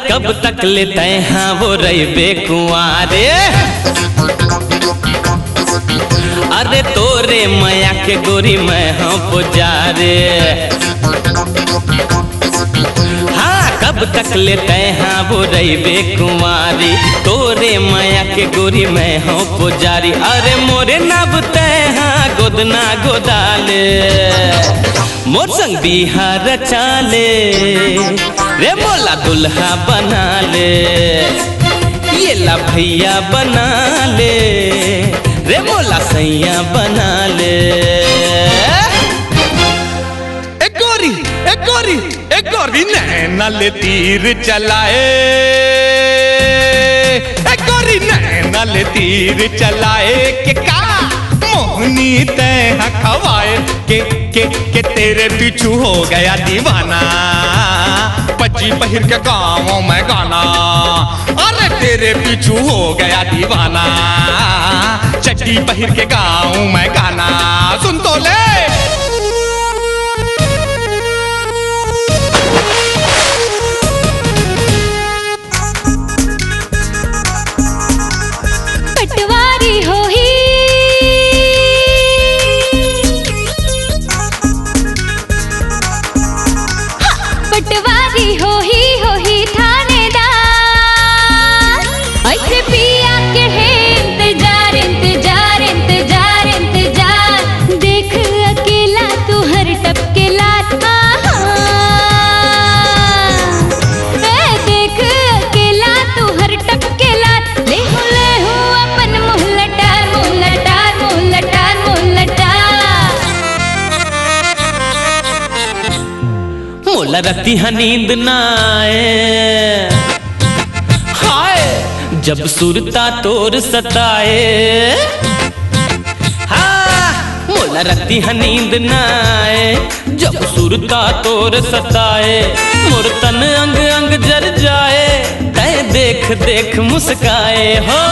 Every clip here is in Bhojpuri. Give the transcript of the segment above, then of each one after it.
कब तक लेते हैं वो रही कुंवारे। अरे तोरे माया के गोरी मैं हाँ पुजारे। हाँ कब तक लेते हैं वो रही कुंवारी, तोरे माया के गोरी मैं हाँ पुजारी। अरे मोरे नबते हाँ गोदना गोदाले, मोर संग बिहार चाले रे मोला दुल्हा बना ले, ये ला भैया बना ले रे मोला सैया बना ले। एक गोरी नैना ले तीर चलाए, एक गोरी नैना ले तीर चलाए के का मोहनी तैं खवाए के तेरे पीछू हो गया दीवाना, पची पहिर के गाँव में गाना। अरे तेरे पीछू हो गया दीवाना, चड्डी पहिर के गाँव में गाना। सुन तो ले पटवारी हो ही पटवारी हो ही थानेदार, ऐसे पिया के है इंतजार इंतजार इंतजार इंतजार। देख अकेला तू हर टपके लात, देख अकेला तू हर टपके लात। ले हो अपन मुँह लटार मुँह लटार मुँह लटार मुँह लटार। मोला रती नींद ना आए, हाय जब सुरता तोर सताए। हाँ मोला रती नींद ना आए, जब सुरता तोर सताए। मोर तन अंग अंग जर जाए, तय देख देख मुस्काए हो।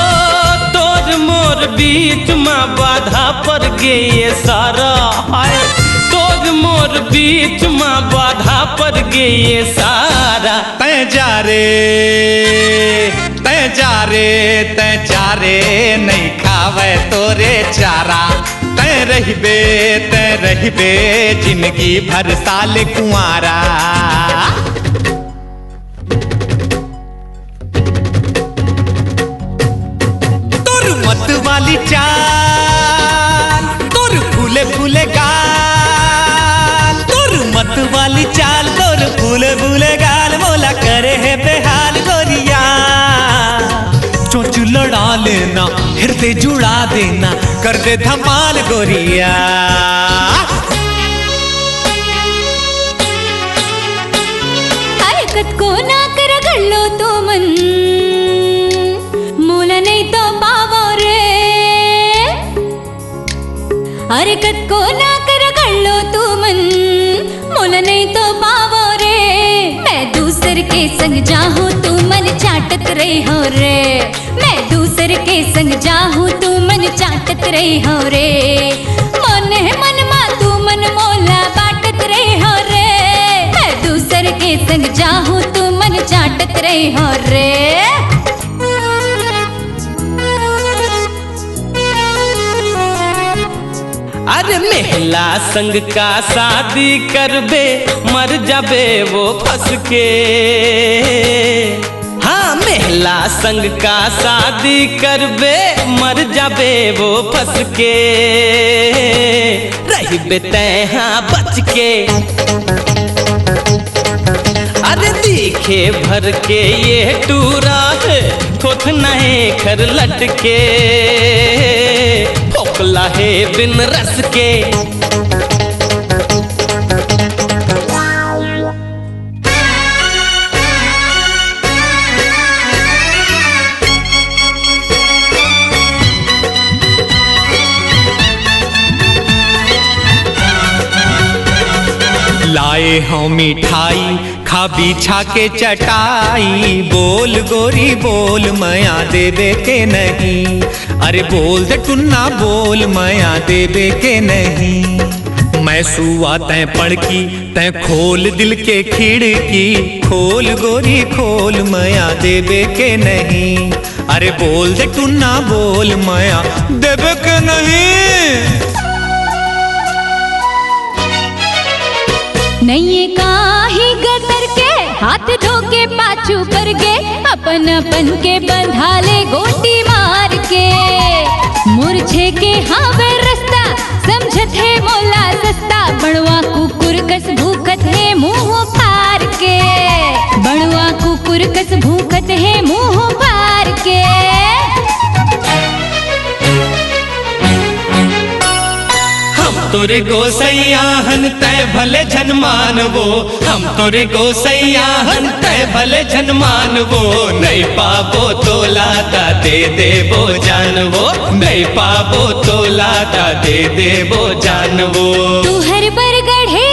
तोर मोर बीच में बाधा पड़ गई सारा, हाय तोर मोर बीच में बाधा पड़ गई सारा। तै जा रे तै जा रे तै जा रे नहीं खावे तोरे चारा। तै रहिबे जिंदगी भर साल कुंवारा। तोर मत वाली चाल, तोर फूले फूले गाल, तोर मत वाली चाल, तोर फूले फूले गाल। मोला करे है बेहाल गोरिया, चोंच लड़ा लेना हृदय जुड़ा देना, कर दे धमाल गोरिया। हरकत को ना कर गल्लो तो मन, मोला नहीं तो पावो रे। हरकत को ना कर गल्लो तू मन, मोला नहीं तो पावो रे। मैं दूसर के संग जाहूँ तू मन चाटत रही हो रे, मैं दूसर के संग जाहूँ तू मन चाटत रही हो रे। मन है मन मा तू मन मोला बाटत रही हो रे, मैं दूसर के संग जाहूँ तू मन चाटत रही हो रे। अरे महिला संग का शादी करबे मर जाबे वो फंस के। हाँ महिला संग का शादी करबे मर जाबे वो फंस के। रहिबे तैहा बच के, अरे दिखे भर के ये टूरा है, थोथ नहीं खर लटके। फोकला है बिन रस के। लाए हों मिठाई खा बिछा के चटाई, बोल गोरी बोल मया देवे के नहीं। अरे बोल दे टुन्ना बोल मया देवे के नहीं। मैं सुआ तै पड़की तै खोल दिल के खिड़की, खोल गोरी खोल मया देबे के नहीं, अरे बोल दे तू ना बोल मया देबे के नहीं। नहीं काही गतर के हाथ धो के पाछू कर गे, अपन अपन के बंधाले गोटी मार के, मुरझे के हावे रास्ता समझत है मोला सस्ता, बड़वा कुकुर कस भूखत है मुंह फार के, बड़वा कुकुर कस भूखत है मुंह फार के। तोरे गोसैया हन तय भले जन मानवो, हम तोरे गोसैया हन तय भले जन मानवो, नहीं पाबो तो लाता दे देबो जानवो, नहीं पाबो तो लाता दे देबो जानवो। तू हर बर गढ़े